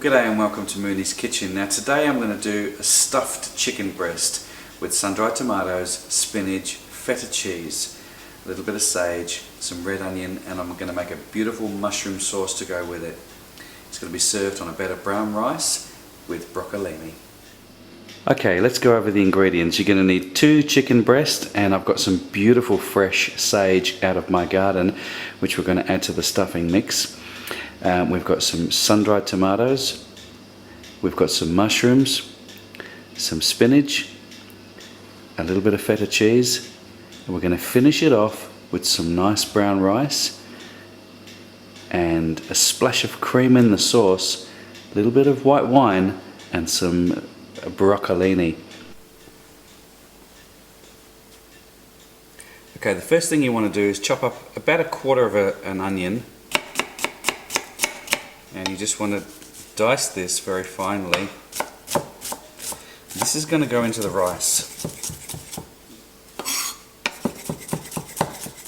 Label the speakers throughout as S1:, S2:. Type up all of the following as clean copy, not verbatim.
S1: G'day and welcome to Mooney's Kitchen. Now today I'm going to do a stuffed chicken breast with sun-dried tomatoes, spinach, feta cheese, a little bit of sage, some red onion, and I'm going to make a beautiful mushroom sauce to go with it. It's going to be served on a bed of brown rice with broccolini. Okay, let's go over the ingredients. You're going to need 2 chicken breasts, and I've got some beautiful fresh sage out of my garden which we're going to add to the stuffing mix. We've got some sun-dried tomatoes, we've got some mushrooms, some spinach, a little bit of feta cheese, and we're going to finish it off with some nice brown rice and a splash of cream in the sauce, a little bit of white wine and some broccolini. Okay, the first thing you want to do is chop up about 1/4 of an onion. And you just want to dice this very finely. This is going to go into the rice.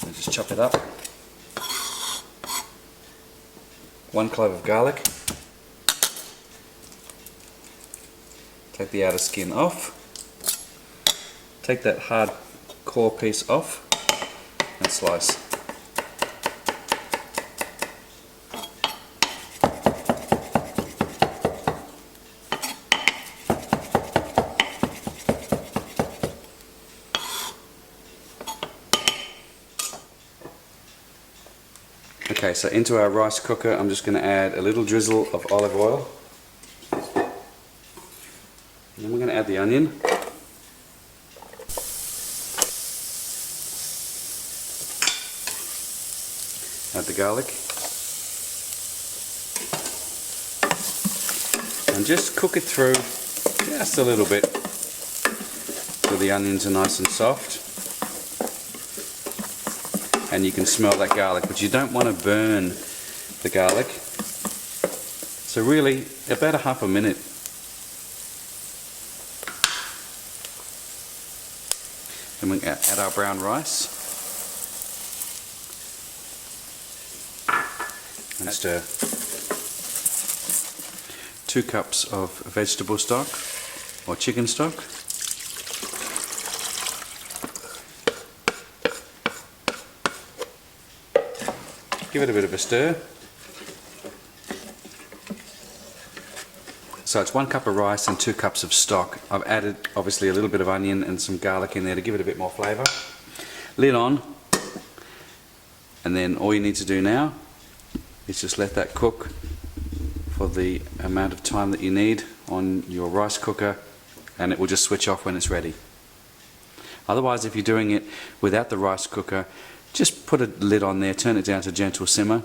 S1: And just chop it up. 1 clove of garlic. Take the outer skin off. Take that hard core piece off and slice. Okay, so into our rice cooker I'm just going to add a little drizzle of olive oil. And then we're going to add the onion. Add the garlic. And just cook it through just a little bit so the onions are nice and soft. And you can smell that garlic, but you don't want to burn the garlic. So really, about 1/2 minute. Then we add our brown rice. And stir. 2 cups of vegetable stock, or chicken stock. Give it a bit of a stir. So it's 1 cup of rice and 2 cups of stock. I've added obviously a little bit of onion and some garlic in there to give it a bit more flavour. Lid on, and then all you need to do now is just let that cook for the amount of time that you need on your rice cooker, and it will just switch off when it's ready. Otherwise, if you're doing it without the rice cooker, just put a lid on there, turn it down to gentle simmer,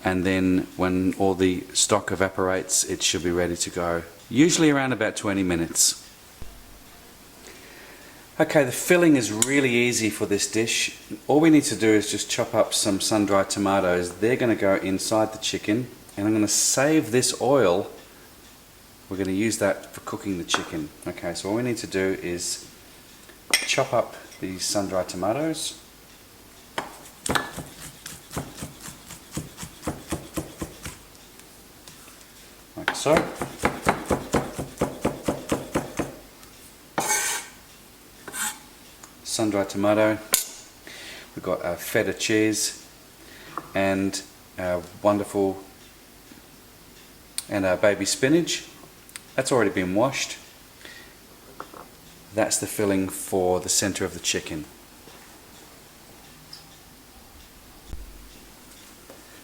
S1: and then when all the stock evaporates it should be ready to go. Usually around about 20 minutes. Okay, the filling is really easy for this dish. All we need to do is just chop up some sun-dried tomatoes. They're going to go inside the chicken, and I'm going to save this oil. We're going to use that for cooking the chicken. Okay, so all we need to do is chop up the sun-dried tomatoes. Like so. Sun-dried tomato. We've got our feta cheese and our wonderful our baby spinach. That's already been washed. That's the filling for the center of the chicken.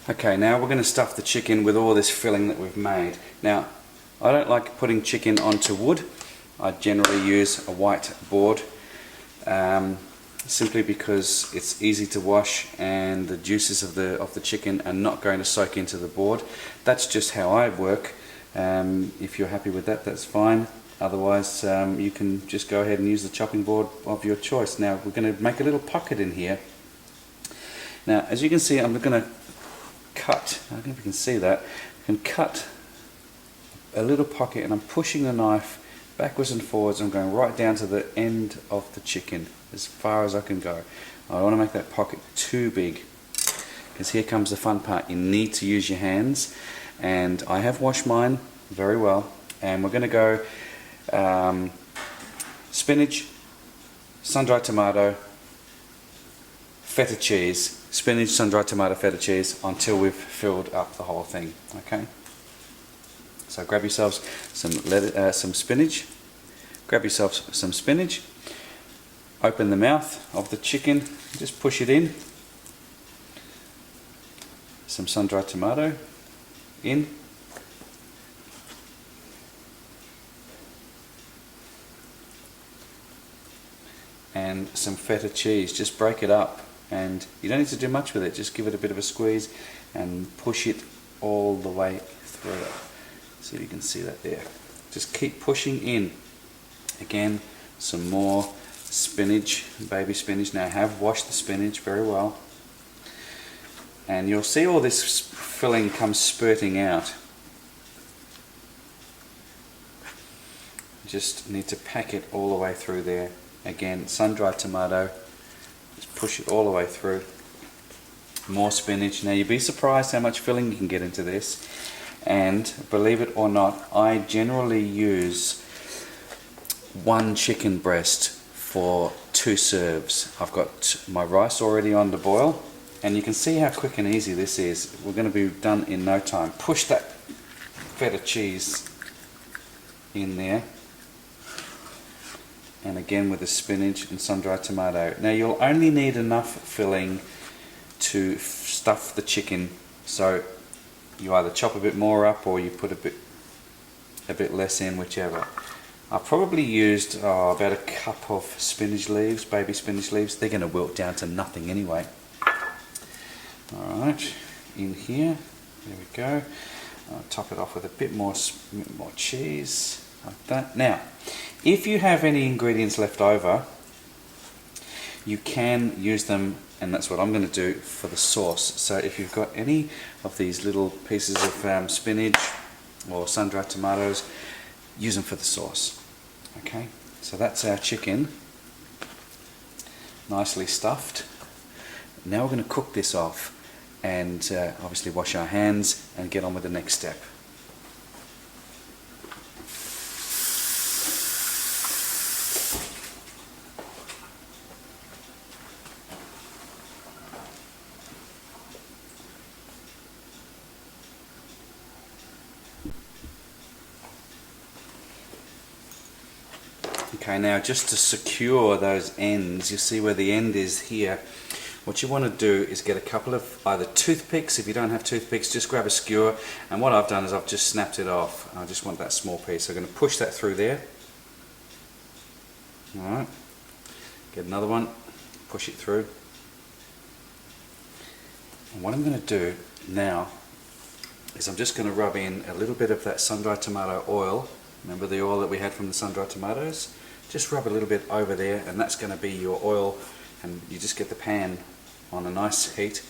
S1: Okay, now we're going to stuff the chicken with all this filling that we've made. Now, I don't like putting chicken onto wood. I generally use a white board, simply because it's easy to wash and the juices of the chicken are not going to soak into the board. That's just how I work. If you're happy with that, that's fine. Otherwise, you can just go ahead and use the chopping board of your choice. Now, we're going to make a little pocket in here. Now, as you can see, I'm going to cut, I don't know if you can see that, I can cut a little pocket, and I'm pushing the knife backwards and forwards. I'm going right down to the end of the chicken as far as I can go. I don't want to make that pocket too big, because here comes the fun part. You need to use your hands, and I have washed mine very well. And we're going to go spinach, sun-dried tomato, feta cheese, spinach, sun-dried tomato, feta cheese until we've filled up the whole thing. Okay. So grab yourselves some spinach. Grab yourself some spinach. Open the mouth of the chicken. Just push it in. Some sun-dried tomato in. And some feta cheese. Just break it up, and you don't need to do much with it. Just give it a bit of a squeeze and push it all the way through. So you can see that there. Just keep pushing in. Again, some more spinach, baby spinach. Now I have washed the spinach very well. And you'll see all this filling comes spurting out. Just need to pack it all the way through there. Again, sun-dried tomato. Just push it all the way through. More spinach. Now you'd be surprised how much filling you can get into this. And believe it or not, I generally use 1 chicken breast for 2 serves. I've got my rice already on the boil, and you can see how quick and easy this is. We're going to be done in no time. Push that feta cheese in there, and again with the spinach and sun-dried tomato. Now you'll only need enough filling to stuff the chicken, so you either chop a bit more up or you put a bit less in, whichever. I probably used about a cup of spinach leaves, baby spinach leaves. They're going to wilt down to nothing anyway. Alright, in here, there we go. I'll top it off with a bit more cheese, like that. Now, if you have any ingredients left over, you can use them, and that's what I'm going to do for the sauce. So if you've got any of these little pieces of spinach or sun-dried tomatoes, use them for the sauce. Okay, so that's our chicken, nicely stuffed. Now we're going to cook this off, and obviously wash our hands and get on with the next step. Okay, now just to secure those ends, you see where the end is here, what you want to do is get a couple of either toothpicks. If you don't have toothpicks, just grab a skewer, and what I've done is I've just snapped it off. I just want that small piece, so I'm going to push that through there. Alright, get another one, push it through. And what I'm going to do now is I'm just going to rub in a little bit of that sun-dried tomato oil. Remember the oil that we had from the sun-dried tomatoes? Just rub a little bit over there, and that's going to be your oil, and you just get the pan on a nice heat.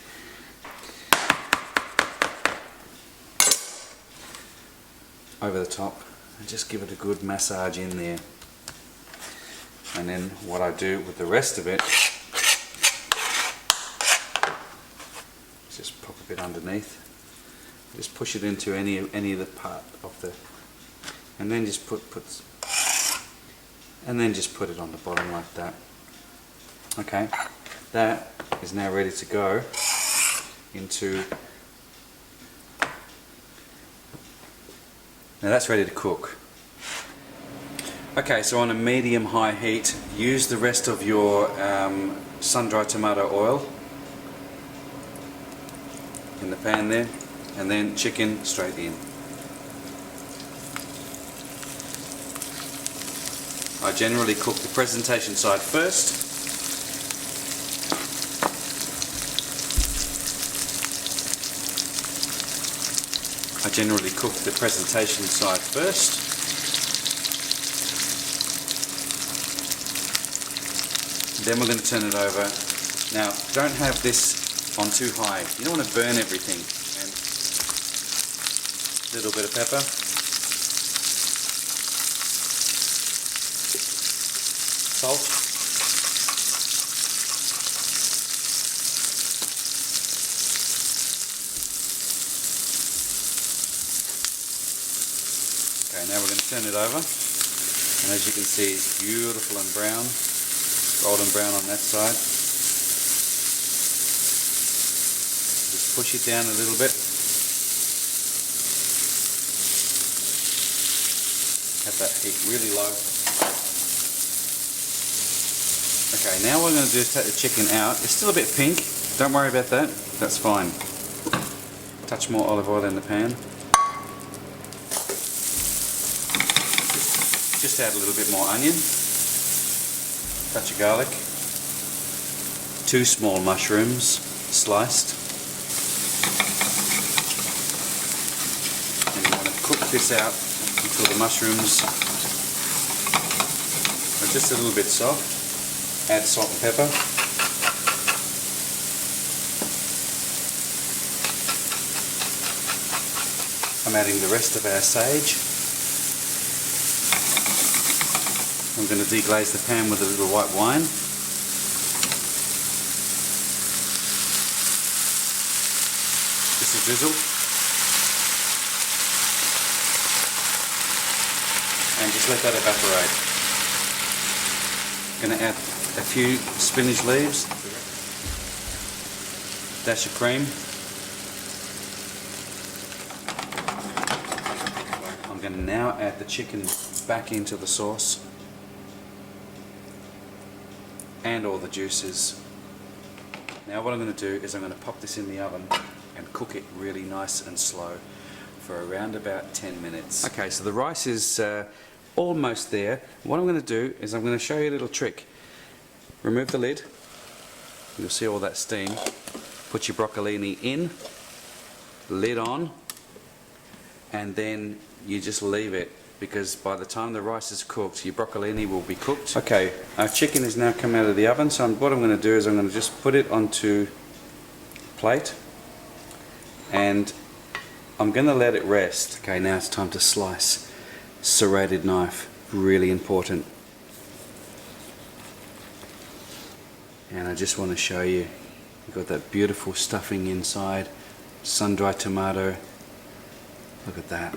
S1: Over the top, and just give it a good massage in there. And then what I do with the rest of it, just pop a bit underneath. Just push it into any of the part of the, and then just put it on the bottom like that. Okay, that is now ready to go into. Now that's ready to cook. Okay, so on a medium-high heat, use the rest of your sun-dried tomato oil in the pan there, and then chicken straight in. I generally cook the presentation side first. Then we're going to turn it over. Now, don't have this on too high. You don't want to burn everything. And a little bit of pepper. Salt. Now we're going to turn it over, and as you can see, it's beautiful and brown, golden brown on that side. Just push it down a little bit. Have that heat really low. Okay, now what we're going to do is take the chicken out. It's still a bit pink. Don't worry about that. That's fine. Touch more olive oil in the pan. Just add a little bit more onion. Touch of garlic. 2 small mushrooms, sliced. And you want to cook this out until the mushrooms are just a little bit soft. Add salt and pepper. I'm adding the rest of our sage. I'm going to deglaze the pan with a little white wine. Just a drizzle. And just let that evaporate. I'm going to add a few spinach leaves, dash of cream. I'm going to now add the chicken back into the sauce and all the juices. Now what I'm going to do is I'm going to pop this in the oven and cook it really nice and slow for around about 10 minutes. Okay, so the rice is almost there. What I'm going to do is I'm going to show you a little trick. Remove the lid. You'll see all that steam. Put your broccolini in, lid on, and then you just leave it, because by the time the rice is cooked, your broccolini will be cooked. Okay, our chicken has now come out of the oven, so what I'm going to do is I'm going to just put it onto a plate, and I'm going to let it rest. Okay, now it's time to slice. Serrated knife, really important. And I just want to show you, you've got that beautiful stuffing inside, sun-dried tomato. Look at that.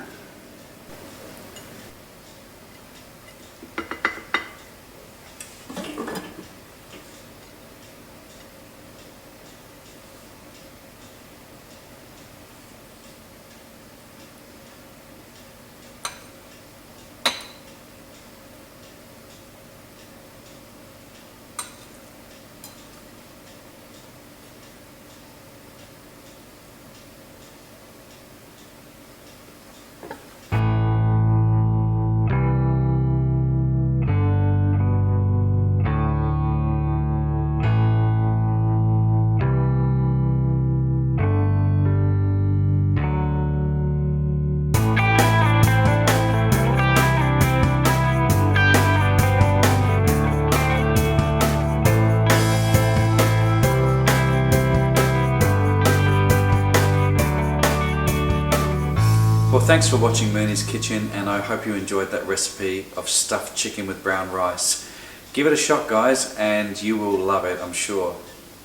S1: Well, thanks for watching Mooney's Kitchen, and I hope you enjoyed that recipe of stuffed chicken with brown rice. Give it a shot, guys, and you will love it, I'm sure.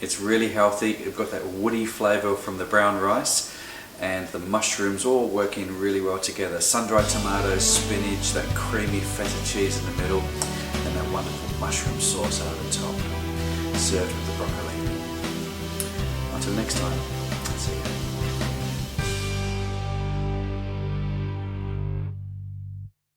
S1: It's really healthy. You've got that woody flavour from the brown rice, and the mushrooms all working really well together. Sun-dried tomatoes, spinach, that creamy feta cheese in the middle, and that wonderful mushroom sauce over the top, served with the broccoli. Until next time, see you.